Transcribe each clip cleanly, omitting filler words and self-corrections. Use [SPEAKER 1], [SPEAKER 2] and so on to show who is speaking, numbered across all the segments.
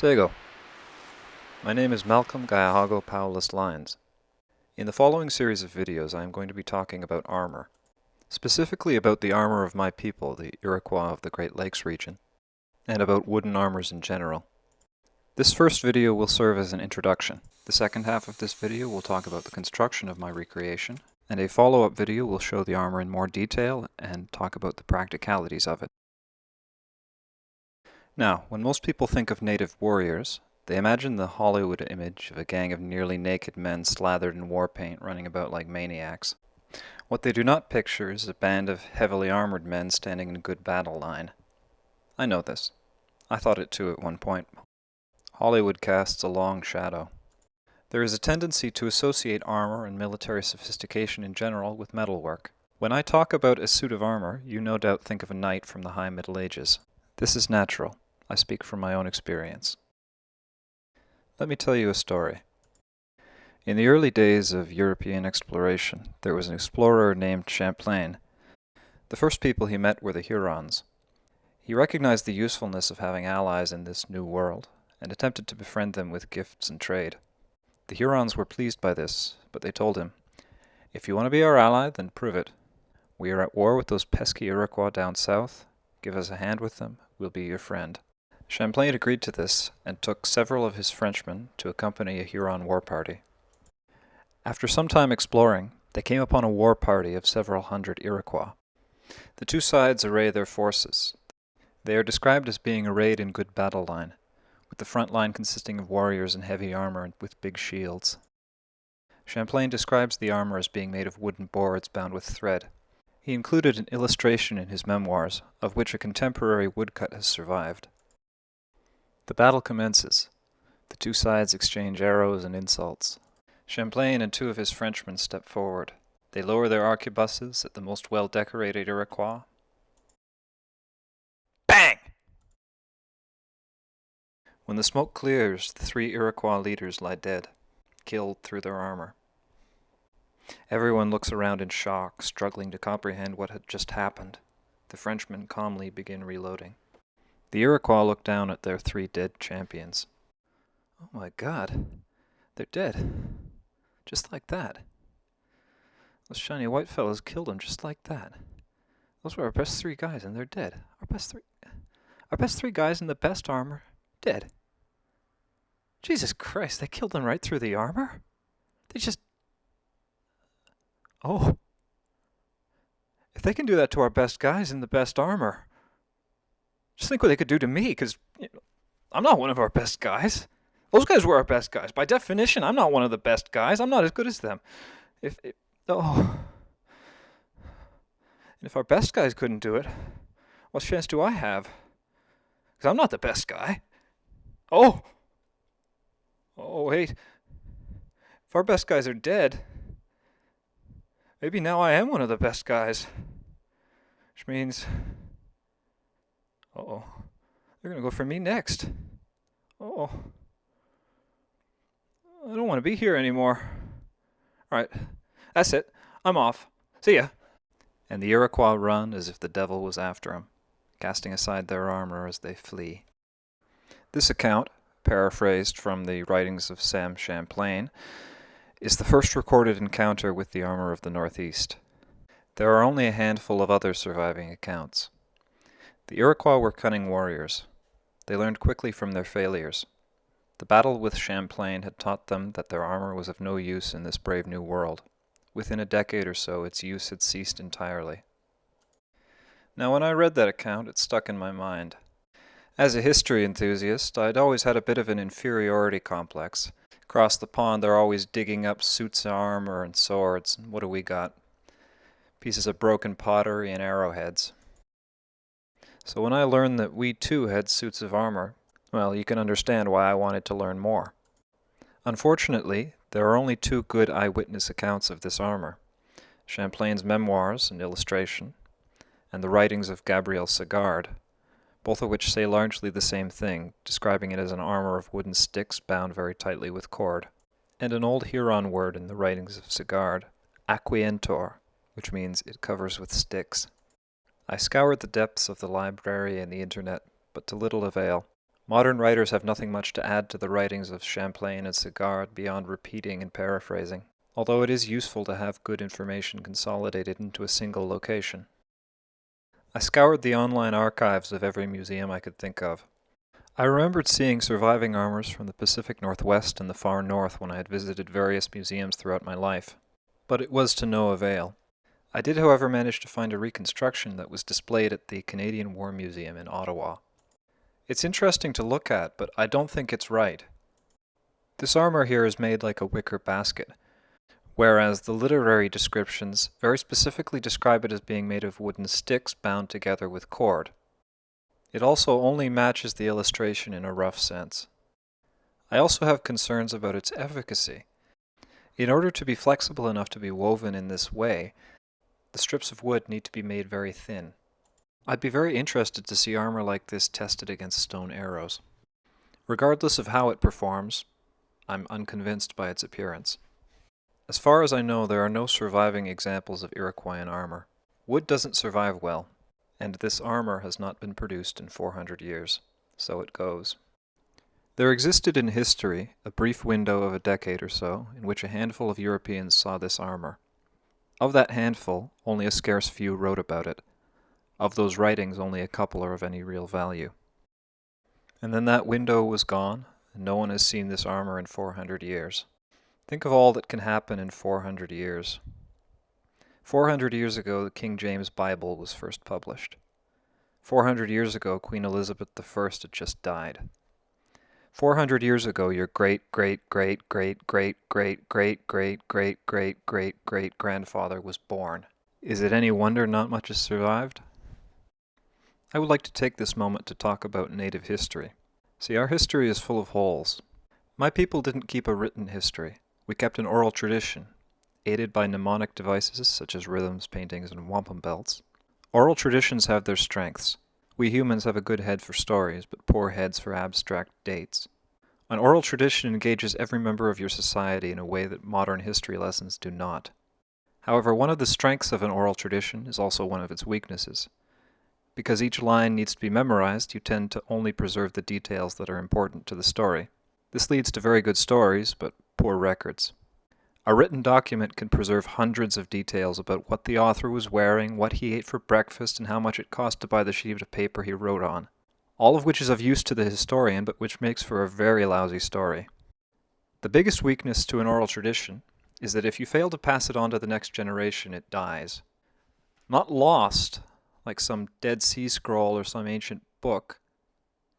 [SPEAKER 1] Sego. My name is Malcolm Gayahago Paulus Lyons. In the following series of videos I am going to be talking about armor, specifically about the armor of my people, the Iroquois of the Great Lakes region, and about wooden armors in general. This first video will serve as an introduction. The second half of this video will talk about the construction of my recreation, and a follow-up video will show the armor in more detail and talk about the practicalities of it. Now, when most people think of native warriors, they imagine the Hollywood image of a gang of nearly naked men slathered in war paint running about like maniacs. What they do not picture is a band of heavily armored men standing in a good battle line. I know this. I thought it too at one point. Hollywood casts a long shadow. There is a tendency to associate armor and military sophistication in general with metalwork. When I talk about a suit of armor, you no doubt think of a knight from the High Middle Ages. This is natural. I speak from my own experience. Let me tell you a story. In the early days of European exploration, there was an explorer named Champlain. The first people he met were the Hurons. He recognized the usefulness of having allies in this new world, and attempted to befriend them with gifts and trade. The Hurons were pleased by this, but they told him, "If you want to be our ally, then prove it. We are at war with those pesky Iroquois down south. Give us a hand with them, we'll be your friend." Champlain agreed to this, and took several of his Frenchmen to accompany a Huron war party. After some time exploring, they came upon a war party of several hundred Iroquois. The two sides array their forces. They are described as being arrayed in good battle line, with the front line consisting of warriors in heavy armor and with big shields. Champlain describes the armor as being made of wooden boards bound with thread. He included an illustration in his memoirs, of which a contemporary woodcut has survived. The battle commences. The two sides exchange arrows and insults. Champlain and two of his Frenchmen step forward. They lower their arquebuses at the most well-decorated Iroquois. Bang! When the smoke clears, the three Iroquois leaders lie dead, killed through their armor. Everyone looks around in shock, struggling to comprehend what had just happened. The Frenchmen calmly begin reloading. The Iroquois look down at their three dead champions. "Oh my God, they're dead. Just like that. Those shiny white fellows killed them just like that. Those were our best three guys and they're dead. Our best three guys in the best armor, dead. Jesus Christ, they killed them right through the armor? They just... Oh. If they can do that to our best guys in the best armor, just think what they could do to me, because I'm not one of our best guys. Those guys were our best guys. By definition, I'm not one of the best guys. I'm not as good as them. And if our best guys couldn't do it, what chance do I have? Because I'm not the best guy. Oh, wait. If our best guys are dead, maybe now I am one of the best guys. Which means... Uh-oh. They're going to go for me next. Oh. I don't want to be here anymore. Alright. That's it. I'm off. See ya. And the Iroquois run as if the devil was after them, casting aside their armor as they flee. This account, paraphrased from the writings of Sam Champlain, is the first recorded encounter with the armor of the Northeast. There are only a handful of other surviving accounts. The Iroquois were cunning warriors. They learned quickly from their failures. The battle with Champlain had taught them that their armor was of no use in this brave new world. Within a decade or so, its use had ceased entirely. Now, when I read that account, it stuck in my mind. As a history enthusiast, I'd always had a bit of an inferiority complex. Across the pond, they're always digging up suits of armor and swords, and what do we got? Pieces of broken pottery and arrowheads. So when I learned that we too had suits of armor, well, you can understand why I wanted to learn more. Unfortunately, there are only two good eyewitness accounts of this armor: Champlain's memoirs and illustration, and the writings of Gabriel Sagard, both of which say largely the same thing, describing it as an armor of wooden sticks bound very tightly with cord, and an old Huron word in the writings of Sagard, aquientor, which means it covers with sticks. I scoured the depths of the library and the internet, but to little avail. Modern writers have nothing much to add to the writings of Champlain and Sagard beyond repeating and paraphrasing, although it is useful to have good information consolidated into a single location. I scoured the online archives of every museum I could think of. I remembered seeing surviving armors from the Pacific Northwest and the far north when I had visited various museums throughout my life, but it was to no avail. I did, however, manage to find a reconstruction that was displayed at the Canadian War Museum in Ottawa. It's interesting to look at, but I don't think it's right. This armor here is made like a wicker basket, whereas the literary descriptions very specifically describe it as being made of wooden sticks bound together with cord. It also only matches the illustration in a rough sense. I also have concerns about its efficacy. In order to be flexible enough to be woven in this way, the strips of wood need to be made very thin. I'd be very interested to see armor like this tested against stone arrows. Regardless of how it performs, I'm unconvinced by its appearance. As far as I know, there are no surviving examples of Iroquoian armor. Wood doesn't survive well, and this armor has not been produced in 400 years. So it goes. There existed in history a brief window of a decade or so in which a handful of Europeans saw this armor. Of that handful, only a scarce few wrote about it. Of those writings, only a couple are of any real value. And then that window was gone, and no one has seen this armor in 400 years. Think of all that can happen in 400 years. 400 years ago, the King James Bible was first published. 400 years ago, Queen Elizabeth I had just died. 400 years ago, your great-great-great-great-great-great-great-great-great-great-grandfather was born. Is it any wonder not much has survived? I would like to take this moment to talk about Native history. See, our history is full of holes. My people didn't keep a written history. We kept an oral tradition, aided by mnemonic devices such as rhythms, paintings, and wampum belts. Oral traditions have their strengths. We humans have a good head for stories, but poor heads for abstract dates. An oral tradition engages every member of your society in a way that modern history lessons do not. However, one of the strengths of an oral tradition is also one of its weaknesses. Because each line needs to be memorized, you tend to only preserve the details that are important to the story. This leads to very good stories, but poor records. A written document can preserve hundreds of details about what the author was wearing, what he ate for breakfast, and how much it cost to buy the sheet of paper he wrote on. All of which is of use to the historian, but which makes for a very lousy story. The biggest weakness to an oral tradition is that if you fail to pass it on to the next generation, it dies. Not lost, like some Dead Sea Scroll or some ancient book.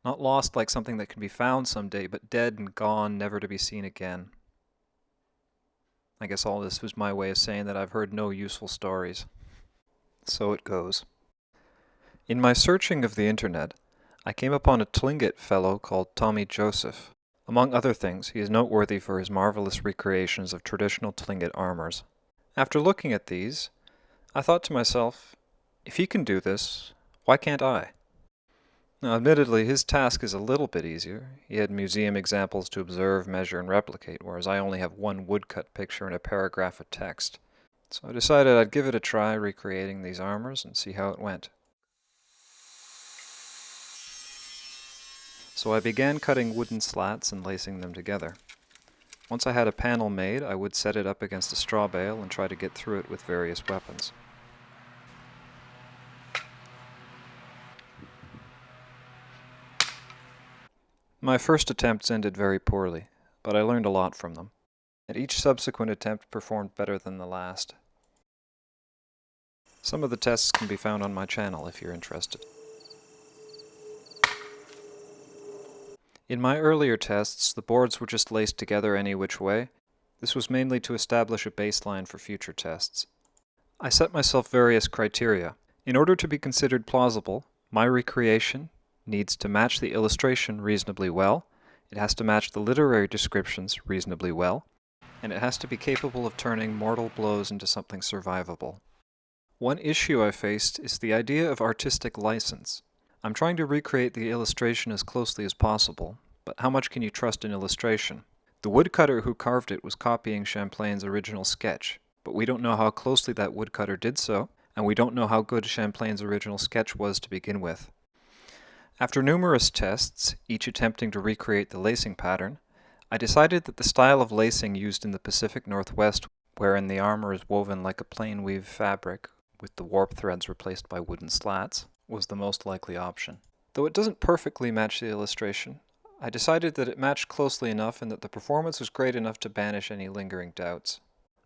[SPEAKER 1] Not lost like something that can be found someday, but dead and gone, never to be seen again. I guess all this was my way of saying that I've heard no useful stories. So it goes. In my searching of the internet, I came upon a Tlingit fellow called Tommy Joseph. Among other things, he is noteworthy for his marvelous recreations of traditional Tlingit armors. After looking at these, I thought to myself, if he can do this, why can't I? Now, admittedly, his task is a little bit easier. He had museum examples to observe, measure, and replicate, whereas I only have one woodcut picture and a paragraph of text. So I decided I'd give it a try recreating these armors and see how it went. So I began cutting wooden slats and lacing them together. Once I had a panel made, I would set it up against a straw bale and try to get through it with various weapons. My first attempts ended very poorly, but I learned a lot from them, and each subsequent attempt performed better than the last. Some of the tests can be found on my channel if you're interested. In my earlier tests, the boards were just laced together any which way. This was mainly to establish a baseline for future tests. I set myself various criteria. In order to be considered plausible, my recreation needs to match the illustration reasonably well, it has to match the literary descriptions reasonably well, and it has to be capable of turning mortal blows into something survivable. One issue I faced is the idea of artistic license. I'm trying to recreate the illustration as closely as possible, but how much can you trust an illustration? The woodcutter who carved it was copying Champlain's original sketch, but we don't know how closely that woodcutter did so, and we don't know how good Champlain's original sketch was to begin with. After numerous tests, each attempting to recreate the lacing pattern, I decided that the style of lacing used in the Pacific Northwest, wherein the armor is woven like a plain weave fabric with the warp threads replaced by wooden slats, was the most likely option. Though it doesn't perfectly match the illustration, I decided that it matched closely enough and that the performance was great enough to banish any lingering doubts.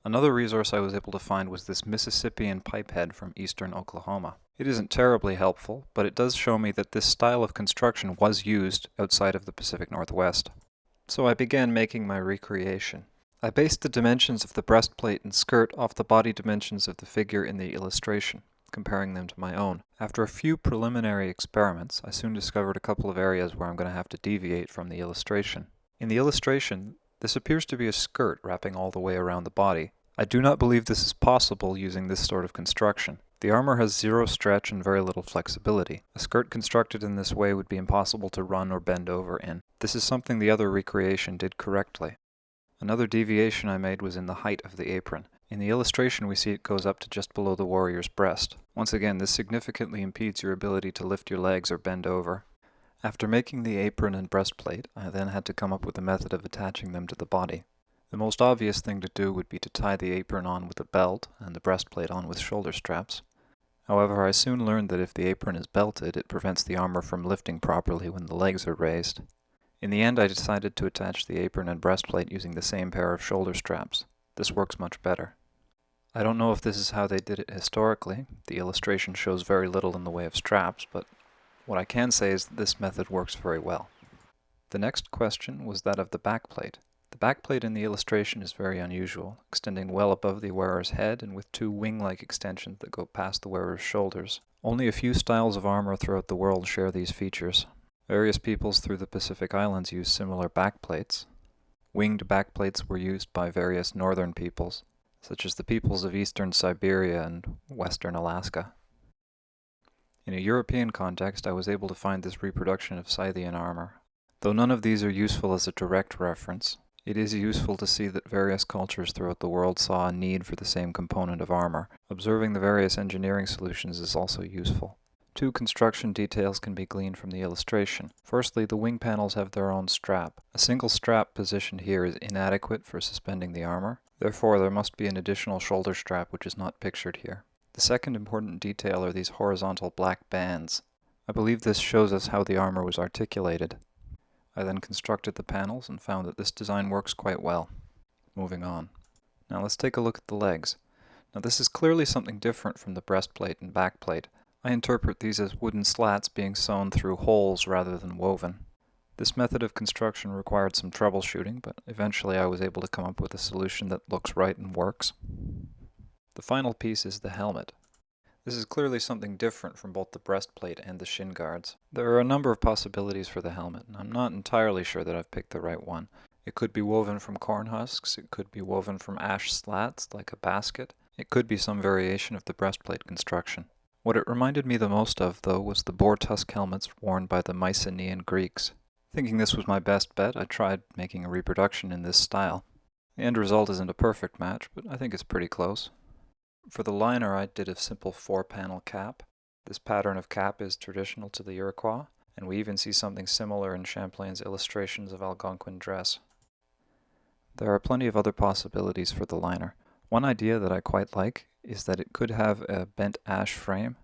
[SPEAKER 1] Another resource I was able to find was this Mississippian pipehead from eastern Oklahoma. It isn't terribly helpful, but it does show me that this style of construction was used outside of the Pacific Northwest. So I began making my recreation. I based the dimensions of the breastplate and skirt off the body dimensions of the figure in the illustration, comparing them to my own. After a few preliminary experiments, I soon discovered a couple of areas where I'm going to have to deviate from the illustration. In the illustration, this appears to be a skirt wrapping all the way around the body. I do not believe this is possible using this sort of construction. The armor has zero stretch and very little flexibility. A skirt constructed in this way would be impossible to run or bend over in. This is something the other recreation did correctly. Another deviation I made was in the height of the apron. In the illustration we see it goes up to just below the warrior's breast. Once again, this significantly impedes your ability to lift your legs or bend over. After making the apron and breastplate, I then had to come up with a method of attaching them to the body. The most obvious thing to do would be to tie the apron on with a belt and the breastplate on with shoulder straps. However, I soon learned that if the apron is belted, it prevents the armor from lifting properly when the legs are raised. In the end, I decided to attach the apron and breastplate using the same pair of shoulder straps. This works much better. I don't know if this is how they did it historically. The illustration shows very little in the way of straps, but what I can say is that this method works very well. The next question was that of the backplate. The backplate in the illustration is very unusual, extending well above the wearer's head and with two wing-like extensions that go past the wearer's shoulders. Only a few styles of armor throughout the world share these features. Various peoples through the Pacific Islands use similar backplates. Winged backplates were used by various northern peoples, such as the peoples of eastern Siberia and western Alaska. In a European context, I was able to find this reproduction of Scythian armor. Though none of these are useful as a direct reference, it is useful to see that various cultures throughout the world saw a need for the same component of armor. Observing the various engineering solutions is also useful. Two construction details can be gleaned from the illustration. Firstly, the wing panels have their own strap. A single strap positioned here is inadequate for suspending the armor. Therefore, there must be an additional shoulder strap which is not pictured here. The second important detail are these horizontal black bands. I believe this shows us how the armor was articulated. I then constructed the panels and found that this design works quite well. Moving on. Now let's take a look at the legs. Now this is clearly something different from the breastplate and backplate. I interpret these as wooden slats being sewn through holes rather than woven. This method of construction required some troubleshooting, but eventually I was able to come up with a solution that looks right and works. The final piece is the helmet. This is clearly something different from both the breastplate and the shin guards. There are a number of possibilities for the helmet, and I'm not entirely sure that I've picked the right one. It could be woven from corn husks, it could be woven from ash slats like a basket, it could be some variation of the breastplate construction. What it reminded me the most of, though, was the boar tusk helmets worn by the Mycenaean Greeks. Thinking this was my best bet, I tried making a reproduction in this style. The end result isn't a perfect match, but I think it's pretty close. For the liner, I did a simple 4-panel cap. This pattern of cap is traditional to the Iroquois, and we even see something similar in Champlain's illustrations of Algonquin dress. There are plenty of other possibilities for the liner. One idea that I quite like is that it could have a bent ash frame,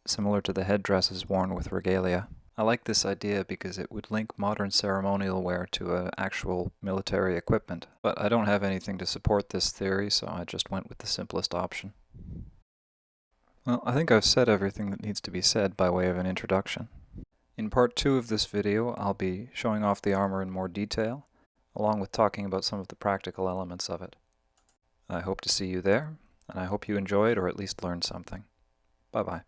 [SPEAKER 1] similar to the headdresses worn with regalia. I like this idea because it would link modern ceremonial wear to actual military equipment, but I don't have anything to support this theory, so I just went with the simplest option. Well, I think I've said everything that needs to be said by way of an introduction. In part 2 of this video, I'll be showing off the armor in more detail, along with talking about some of the practical elements of it. I hope to see you there, and I hope you enjoyed or at least learned something. Bye-bye.